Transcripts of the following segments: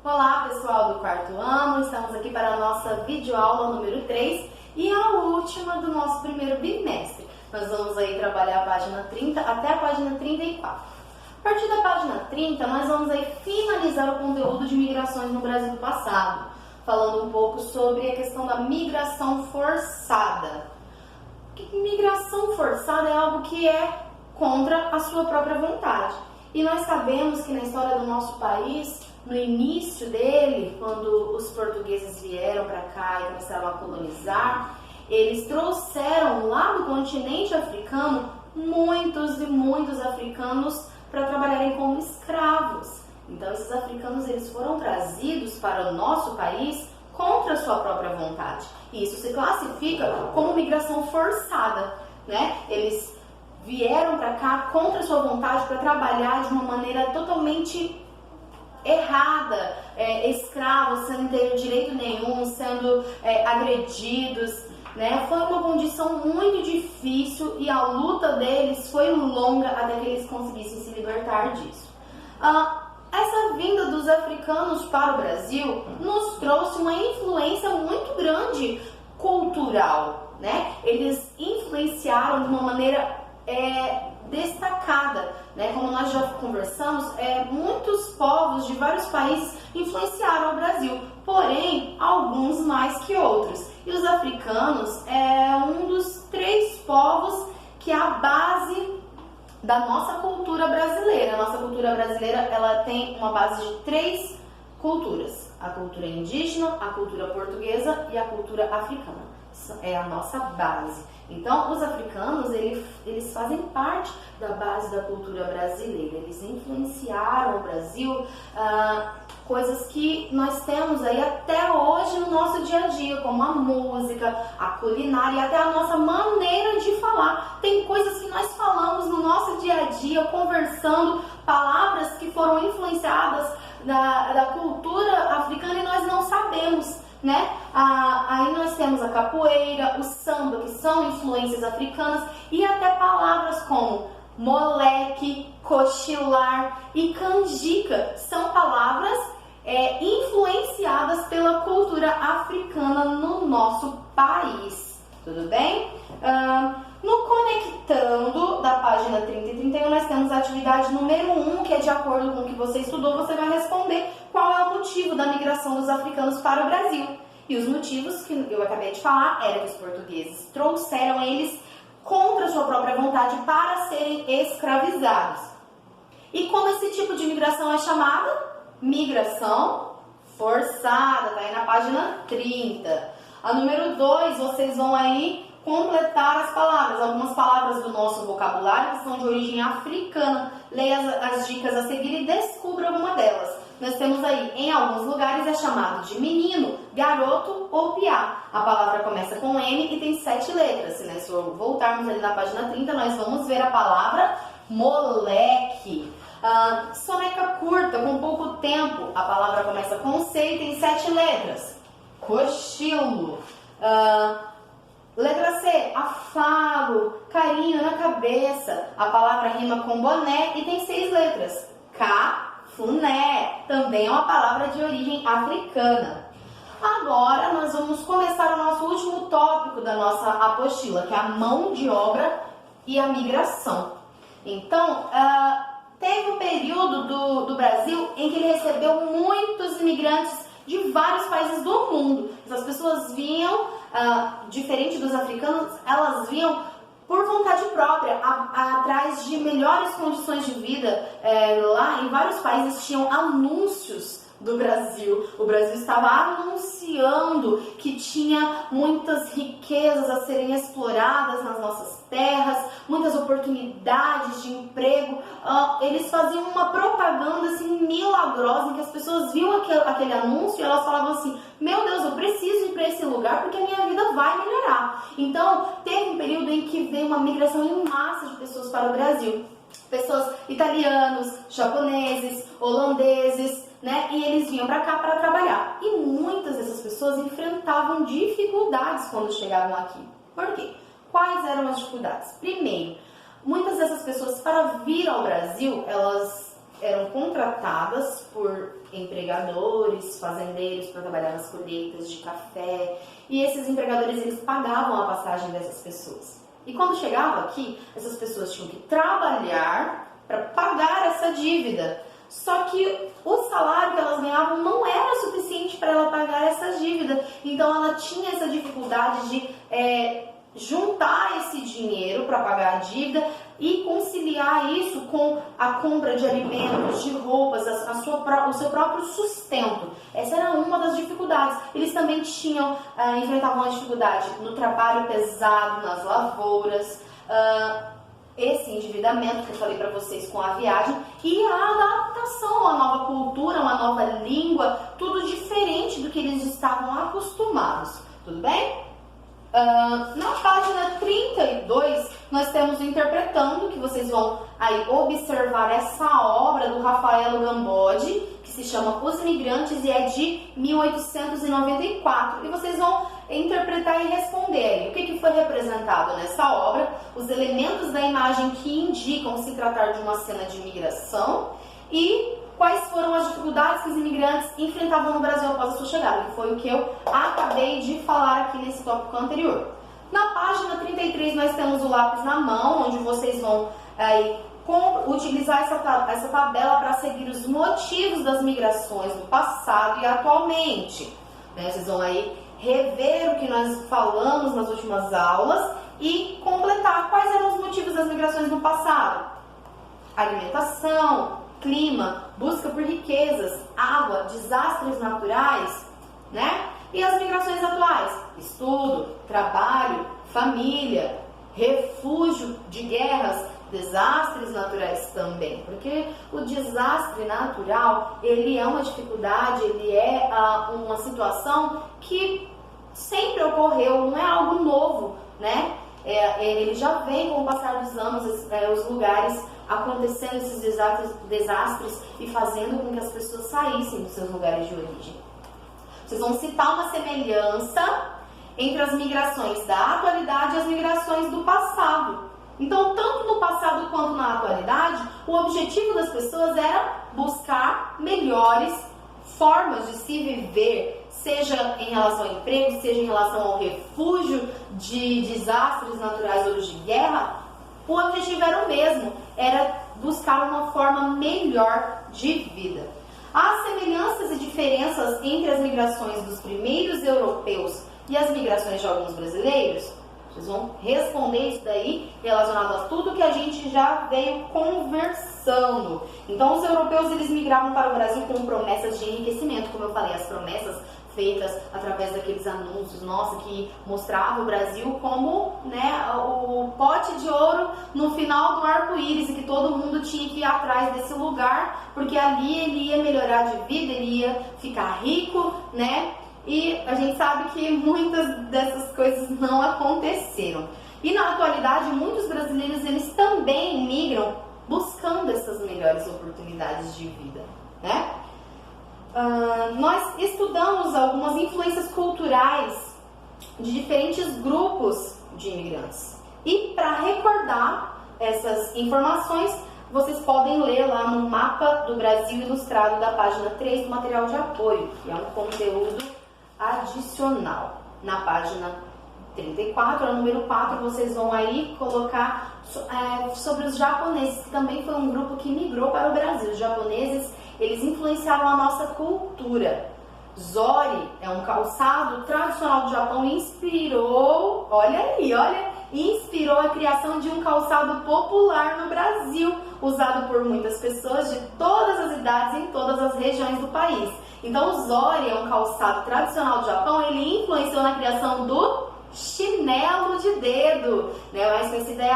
Olá pessoal do quarto ano, estamos aqui para a nossa videoaula número 3 e a última do nosso primeiro bimestre. Nós vamos aí trabalhar a página 30 até a página 34. A partir da página 30, nós vamos aí finalizar o conteúdo de migrações no Brasil do passado, falando um pouco sobre a questão da migração forçada. Migração forçada é algo que é contra a sua própria vontade. E nós sabemos que na história do nosso país, no início dele, quando os portugueses vieram para cá e começaram a colonizar, eles trouxeram lá do continente africano muitos e muitos africanos para trabalharem como escravos. Então esses africanos eles foram trazidos para o nosso país contra a sua própria vontade. E isso se classifica como migração forçada, né? Eles vieram para cá contra a sua vontade para trabalhar de uma maneira totalmente errada, escravos, sem ter direito nenhum, sendo agredidos, né? Foi uma condição muito difícil e a luta deles foi longa até que eles conseguissem se libertar disso. Essa vinda dos africanos para o Brasil nos trouxe uma influência muito grande cultural, né? Eles influenciaram de uma maneira destacada, né? Como nós já conversamos, muitos povos de vários países influenciaram o Brasil, porém alguns mais que outros. E os africanos é um dos 3 povos que é a base da nossa cultura brasileira. A nossa cultura brasileira ela tem uma base de 3 culturas: a cultura indígena, a cultura portuguesa e a cultura africana. É a nossa base. Então, os africanos, eles fazem parte da base da cultura brasileira. Eles influenciaram o Brasil, coisas que nós temos aí até hoje no nosso dia a dia, como a música, a culinária e até a nossa maneira de falar. Tem coisas que nós falamos no nosso dia a dia, conversando, palavras que foram influenciadas da cultura africana e nós não sabemos, né? Aí nós temos a capoeira, o samba, que são influências africanas, e até palavras como moleque, cochilar e canjica são palavras influenciadas pela cultura africana no nosso país. Tudo bem? No Conectando, da página 30 e 31, nós temos a atividade número 1, que é de acordo com o que você estudou, você vai responder qual é o motivo da migração dos africanos para o Brasil. E os motivos que eu acabei de falar era que os portugueses trouxeram eles contra a sua própria vontade para serem escravizados. E como esse tipo de migração é chamada? Migração forçada, tá aí na página 30. A número 2, vocês vão aí completar as palavras, algumas palavras do nosso vocabulário que são de origem africana. Leia as dicas a seguir e descubra alguma delas. Nós temos aí, em alguns lugares é chamado de menino, garoto ou piá. A palavra começa com M e tem 7 letras. Se nós voltarmos ali na página 30, nós vamos ver a palavra moleque. Soneca curta, com pouco tempo. A palavra começa com C e tem 7 letras. Cochilo. Letra C, afago, carinho na cabeça. A palavra rima com boné e tem 6 letras. Cafuné, também é uma palavra de origem africana. Agora nós vamos começar o nosso último tópico da nossa apostila, que é a mão de obra e a migração. Então, teve um período do Brasil em que ele recebeu muitos imigrantes de vários países do mundo. Essas pessoas vinham, diferente dos africanos, elas vinham por vontade própria, atrás de melhores condições de vida. Lá em vários países tinham anúncios do Brasil. O Brasil estava anunciando que tinha muitas riquezas a serem exploradas nas nossas terras, muitas oportunidades de emprego. Eles faziam uma propaganda assim milagrosa em que as pessoas viam aquele anúncio e elas falavam assim: meu Deus, eu preciso ir para esse lugar porque a minha vida vai melhorar. Então, teve um período em que veio uma migração em massa de pessoas para o Brasil. Pessoas italianos, japoneses, holandeses, né? E eles vinham para cá para trabalhar. E muitas dessas pessoas enfrentavam dificuldades quando chegavam aqui. Por quê? Quais eram as dificuldades? Primeiro, muitas dessas pessoas, para vir ao Brasil, elas eram contratadas por empregadores, fazendeiros para trabalhar nas colheitas de café, e esses empregadores eles pagavam a passagem dessas pessoas. E quando chegava aqui, essas pessoas tinham que trabalhar para pagar essa dívida. Só que o salário que elas ganhavam não era suficiente para ela pagar essa dívida. Então ela tinha essa dificuldade de juntar esse dinheiro para pagar a dívida e conciliar isso com a compra de alimentos, de roupas, o seu próprio sustento. Essa era uma das dificuldades. Eles também enfrentavam a dificuldade no trabalho pesado, nas lavouras, esse endividamento que eu falei para vocês com a viagem e a adaptação a uma nova cultura, uma nova língua, tudo diferente do que eles estavam acostumados. Tudo bem? Na página 32, nós temos o Interpretando, que vocês vão aí observar essa obra do Rafael Gambodi, que se chama Os Imigrantes e é de 1894. E vocês vão interpretar e responder aí o que foi representado nessa obra, os elementos da imagem que indicam se tratar de uma cena de imigração e quais foram as dificuldades que os imigrantes enfrentavam no Brasil após a sua chegada, que foi o que eu acabei de falar aqui nesse tópico anterior. Na página 33 nós temos o lápis na mão, onde vocês vão utilizar essa tabela para seguir os motivos das migrações do passado e atualmente. Vocês vão aí rever o que nós falamos nas últimas aulas e completar quais eram os motivos das migrações do passado. Alimentação, clima, busca por riquezas, água, desastres naturais, né? E as migrações atuais? Estudo, trabalho, família, refúgio de guerras, desastres naturais também. Porque o desastre natural, ele é uma dificuldade, ele é uma situação que sempre ocorreu, não é algo novo, né? Ele já vem com o passar dos anos, os lugares acontecendo esses desastres e fazendo com que as pessoas saíssem dos seus lugares de origem. Vocês vão citar uma semelhança entre as migrações da atualidade e as migrações do passado. Então, tanto no passado quanto na atualidade, o objetivo das pessoas era buscar melhores formas de se viver, seja em relação ao emprego, seja em relação ao refúgio de desastres naturais ou de guerra. O objetivo era o mesmo, era buscar uma forma melhor de vida. Há semelhanças e diferenças entre as migrações dos primeiros europeus e as migrações de alguns brasileiros? Vocês vão responder isso daí relacionado a tudo que a gente já veio conversando. Então, os europeus eles migravam para o Brasil com promessas de enriquecimento, como eu falei, as promessas feitas através daqueles anúncios, nossa, que mostrava o Brasil como, né, o pote de ouro no final do arco-íris e que todo mundo tinha que ir atrás desse lugar, porque ali ele ia melhorar de vida, ele ia ficar rico, né? E a gente sabe que muitas dessas coisas não aconteceram. E na atualidade, muitos brasileiros eles também migram buscando essas melhores oportunidades de vida, né? Nós estudamos algumas influências culturais de diferentes grupos de imigrantes. E para recordar essas informações, vocês podem ler lá no Mapa do Brasil Ilustrado da página 3 do material de apoio, que é um conteúdo adicional. Na página 34, no número 4, vocês vão aí colocar sobre os japoneses, que também foi um grupo que migrou para o Brasil. Os japoneses, eles influenciaram a nossa cultura. Zori é um calçado tradicional do Japão e inspirou, inspirou a criação de um calçado popular no Brasil, usado por muitas pessoas de todas as idades em todas as regiões do país. Então, o Zori é um calçado tradicional do Japão, ele influenciou na criação do chinelo de dedo, né? Mais conhecido é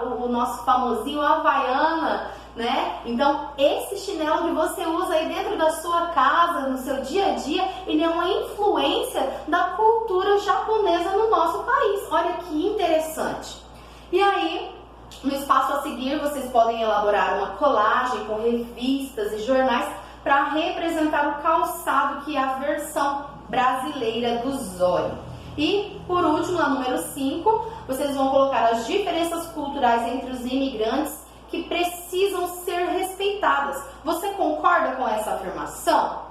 o nosso famosinho Havaiana, né? Então, esse chinelo que você usa aí dentro da sua casa, no seu dia a dia, ele é uma influência da cultura japonesa no nosso país. Olha que interessante. E aí, no espaço a seguir, vocês podem elaborar uma colagem com revistas e jornais para representar o calçado, que é a versão brasileira do Zori. E, por último, na número 5, vocês vão colocar as diferenças culturais entre os imigrantes que precisam ser respeitadas. Você concorda com essa afirmação?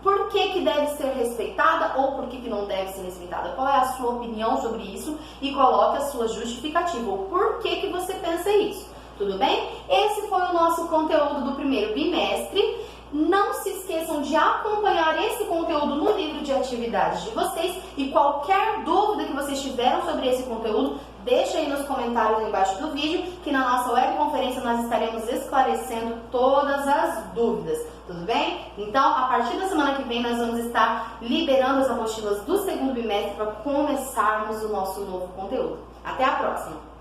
Por que deve ser respeitada ou por que não deve ser respeitada? Qual é a sua opinião sobre isso? E coloque a sua justificativa. Ou por que você pensa isso? Tudo bem? Esse foi o nosso conteúdo do primeiro bimestre. Não se esqueçam de acompanhar esse conteúdo no livro de atividades de vocês. E qualquer dúvida que vocês tiveram sobre esse conteúdo, deixa aí nos comentários embaixo do vídeo, que na nossa webconferência nós estaremos esclarecendo todas as dúvidas, tudo bem? Então, a partir da semana que vem, nós vamos estar liberando as apostilas do segundo bimestre para começarmos o nosso novo conteúdo. Até a próxima!